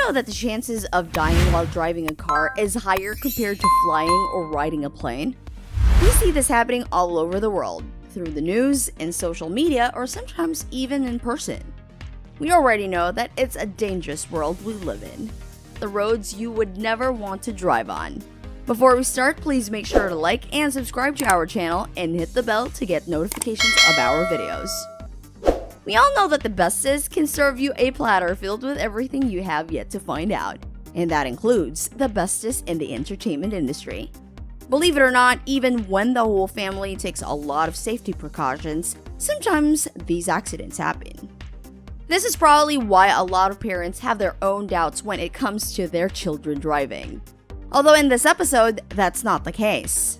know that the chances of dying while driving a car is higher compared to flying or riding a plane? We see this happening all over the world, through the news, in social media, or sometimes even in person. We already know that it's a dangerous world we live in. The roads you would never want to drive on. Before we start, please make sure to like and subscribe to our channel and hit the bell to get notifications of our videos. We all know that the Besties can serve you a platter filled with everything you have yet to find out, and that includes the bestest in the entertainment industry. Believe it or not, even when the whole family takes a lot of safety precautions, sometimes these accidents happen. This is probably why a lot of parents have their own doubts when it comes to their children driving. Although in this episode, that's not the case.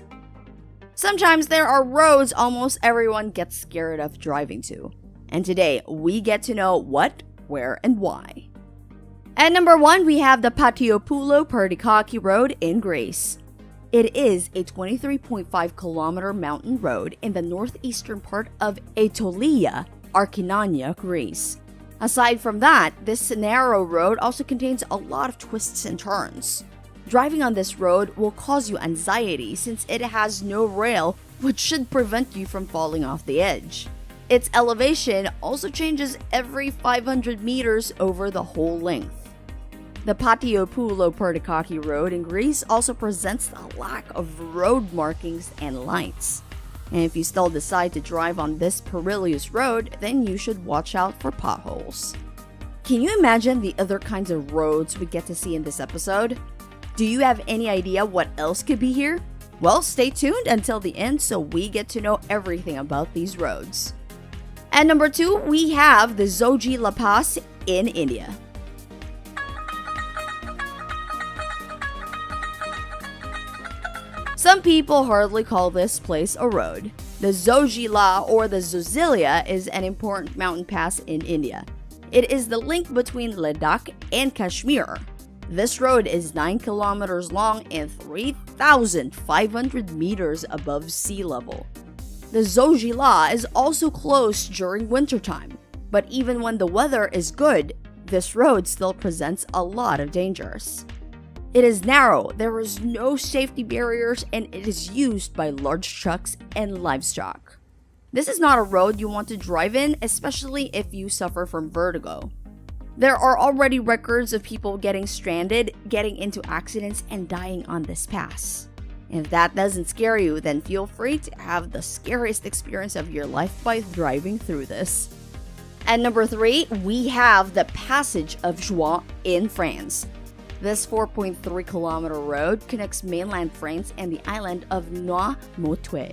Sometimes there are roads almost everyone gets scared of driving to. And today, we get to know what, where, and why. At number 1, we have the Pateopoulou-Pertikaki Road in Greece. It is a 23.5-kilometer mountain road in the northeastern part of Aetolia, Archinonia, Greece. Aside from that, this narrow road also contains a lot of twists and turns. Driving on this road will cause you anxiety since it has no rail, which should prevent you from falling off the edge. Its elevation also changes every 500 meters over the whole length. The Pateopoulou-Pertikaki Road in Greece also presents a lack of road markings and lights. And if you still decide to drive on this perilous road, then you should watch out for potholes. Can you imagine the other kinds of roads we get to see in this episode? Do you have any idea what else could be here? Well, stay tuned until the end so we get to know everything about these roads. At number 2, we have the Zojila Pass in India. Some people hardly call this place a road. The Zojila or the Zojilia is an important mountain pass in India. It is the link between Ladakh and Kashmir. This road is 9 kilometers long and 3,500 meters above sea level. The Zojila is also closed during wintertime, but even when the weather is good, this road still presents a lot of dangers. It is narrow, there is no safety barriers, and it is used by large trucks and livestock. This is not a road you want to drive in, especially if you suffer from vertigo. There are already records of people getting stranded, getting into accidents, and dying on this pass. If that doesn't scare you, then feel free to have the scariest experience of your life by driving through this. At number 3, we have the Passage of Jouan in France. This 4.3-kilometer road connects mainland France and the island of Noirmoutier.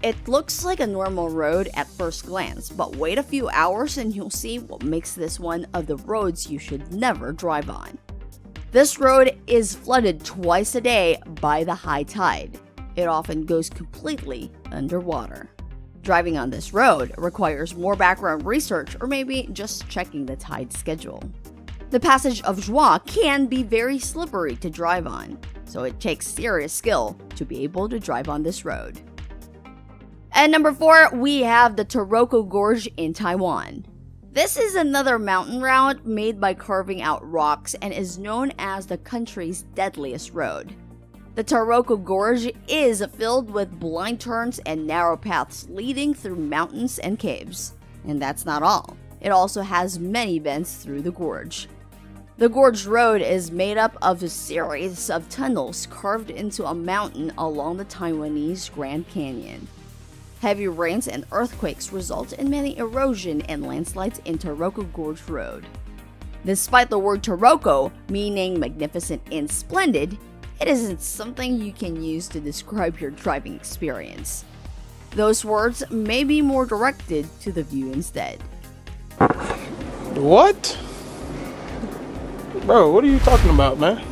It looks like a normal road at first glance, but wait a few hours and you'll see what makes this one of the roads you should never drive on. This road is flooded twice a day by the high tide. It often goes completely underwater. Driving on this road requires more background research or maybe just checking the tide schedule. The Passage of Jouan can be very slippery to drive on, so it takes serious skill to be able to drive on this road. At number 4, we have the Taroko Gorge in Taiwan. This is another mountain route made by carving out rocks and is known as the country's deadliest road. The Taroko Gorge is filled with blind turns and narrow paths leading through mountains and caves. And that's not all. It also has many bends through the gorge. The Gorge Road is made up of a series of tunnels carved into a mountain along the Taiwanese Grand Canyon. Heavy rains and earthquakes result in many erosion and landslides in Taroko Gorge Road. Despite the word Taroko meaning magnificent and splendid, it isn't something you can use to describe your driving experience. Those words may be more directed to the view instead. What? Bro, what are you talking about, man?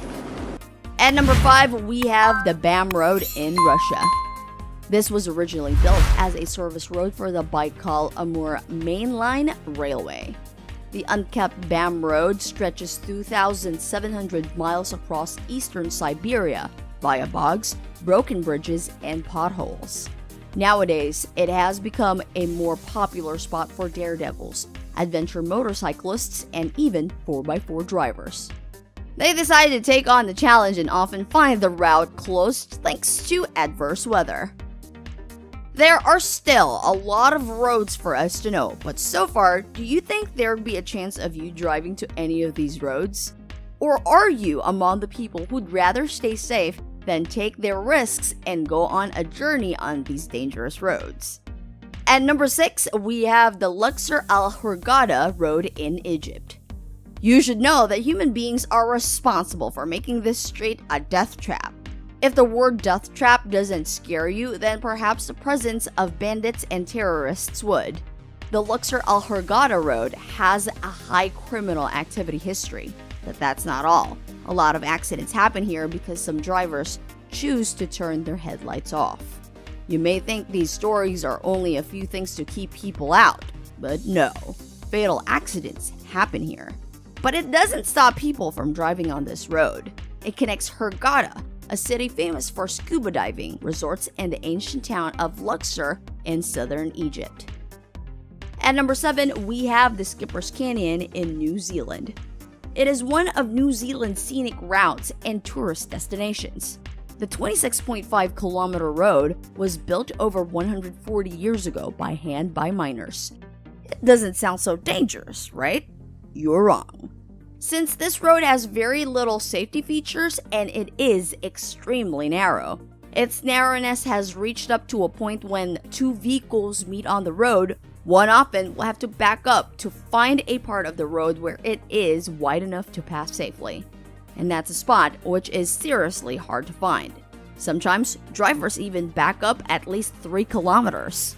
At number 5, we have the BAM Road in Russia. This was originally built as a service road for the Baikal-Amur mainline railway. The unkept BAM Road stretches 2,700 miles across eastern Siberia via bogs, broken bridges, and potholes. Nowadays, it has become a more popular spot for daredevils, adventure motorcyclists, and even 4x4 drivers. They decide to take on the challenge and often find the route closed thanks to adverse weather. There are still a lot of roads for us to know, but so far, do you think there would be a chance of you driving to any of these roads? Or are you among the people who'd rather stay safe than take their risks and go on a journey on these dangerous roads? At number 6, we have the Luxor Al Hurghada Road in Egypt. You should know that human beings are responsible for making this street a death trap. If the word death trap doesn't scare you, then perhaps the presence of bandits and terrorists would. The Luxor Al Hurghada Road has a high criminal activity history, but that's not all. A lot of accidents happen here because some drivers choose to turn their headlights off. You may think these stories are only a few things to keep people out, but no, fatal accidents happen here. But it doesn't stop people from driving on this road. It connects Hurghada, a city famous for scuba diving resorts, and the ancient town of Luxor in southern Egypt. At number 7, we have the Skipper's Canyon in New Zealand. It is one of New Zealand's scenic routes and tourist destinations. The 26.5-kilometer road was built over 140 years ago by hand by miners. It doesn't sound so dangerous, right? You're wrong. Since this road has very little safety features and it is extremely narrow, its narrowness has reached up to a point when two vehicles meet on the road, one often will have to back up to find a part of the road where it is wide enough to pass safely. And that's a spot which is seriously hard to find. Sometimes, drivers even back up at least 3 kilometers.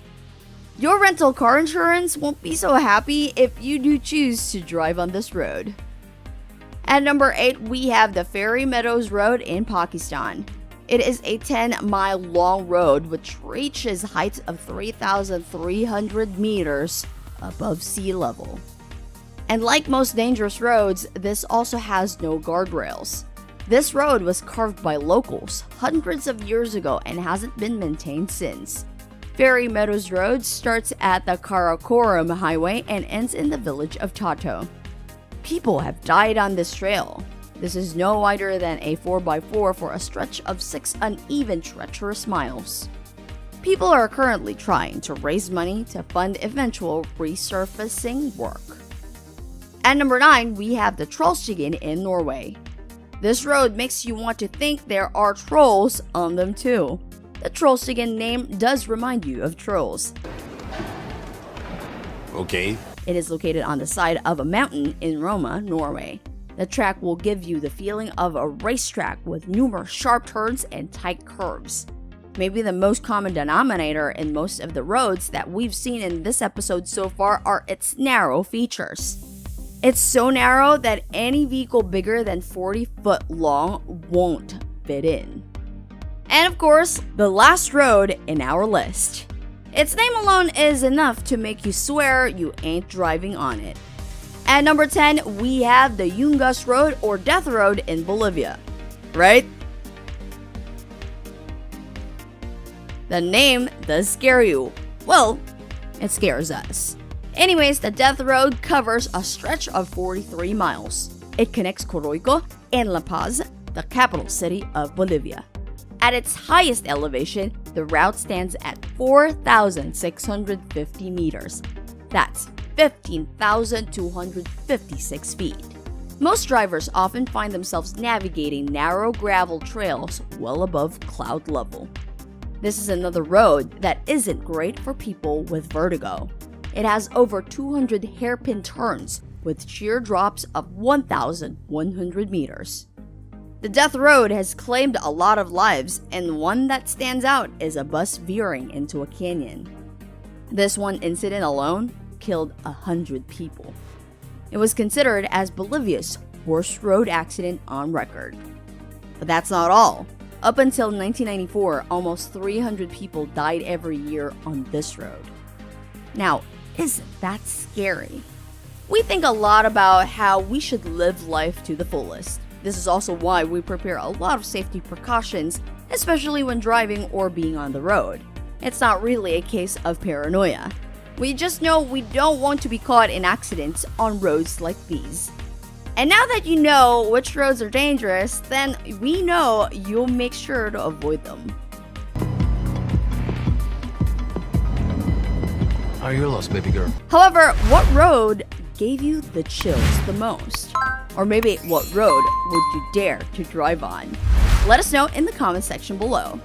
Your rental car insurance won't be so happy if you do choose to drive on this road. At number 8, we have the Fairy Meadows Road in Pakistan. It is a 10-mile long road which reaches heights of 3,300 meters above sea level. And like most dangerous roads, this also has no guardrails. This road was carved by locals hundreds of years ago and hasn't been maintained since. Fairy Meadows Road starts at the Karakoram Highway and ends in the village of Tato. People have died on this trail. This is no wider than a 4x4 for a stretch of 6 uneven, treacherous miles. People are currently trying to raise money to fund eventual resurfacing work. At number 9, we have the Trollstigen in Norway. This road makes you want to think there are trolls on them too. The Trollstigen name does remind you of trolls. Okay. It is located on the side of a mountain in Roma, Norway. The track will give you the feeling of a racetrack with numerous sharp turns and tight curves. Maybe the most common denominator in most of the roads that we've seen in this episode so far are its narrow features. It's so narrow that any vehicle bigger than 40 foot long won't fit in. And of course, the last road in our list. Its name alone is enough to make you swear you ain't driving on it. At number 10, we have the Yungas Road or Death Road in Bolivia. Right? The name does scare you. Well, it scares us. Anyways, the Death Road covers a stretch of 43 miles. It connects Coroico and La Paz, the capital city of Bolivia. At its highest elevation, the route stands at 4,650 meters. That's 15,256 feet. Most drivers often find themselves navigating narrow gravel trails well above cloud level. This is another road that isn't great for people with vertigo. It has over 200 hairpin turns with sheer drops of 1,100 meters. The Death Road has claimed a lot of lives, and one that stands out is a bus veering into a canyon. This one incident alone killed 100 people. It was considered as Bolivia's worst road accident on record. But that's not all. Up until 1994, almost 300 people died every year on this road. Now, isn't that scary? We think a lot about how we should live life to the fullest. This is also why we prepare a lot of safety precautions, especially when driving or being on the road. It's not really a case of paranoia. We just know we don't want to be caught in accidents on roads like these. And now that you know which roads are dangerous, then we know you'll make sure to avoid them. Are you lost, baby girl? However, what road gave you the chills the most? Or maybe what road would you dare to drive on? Let us know in the comment section below.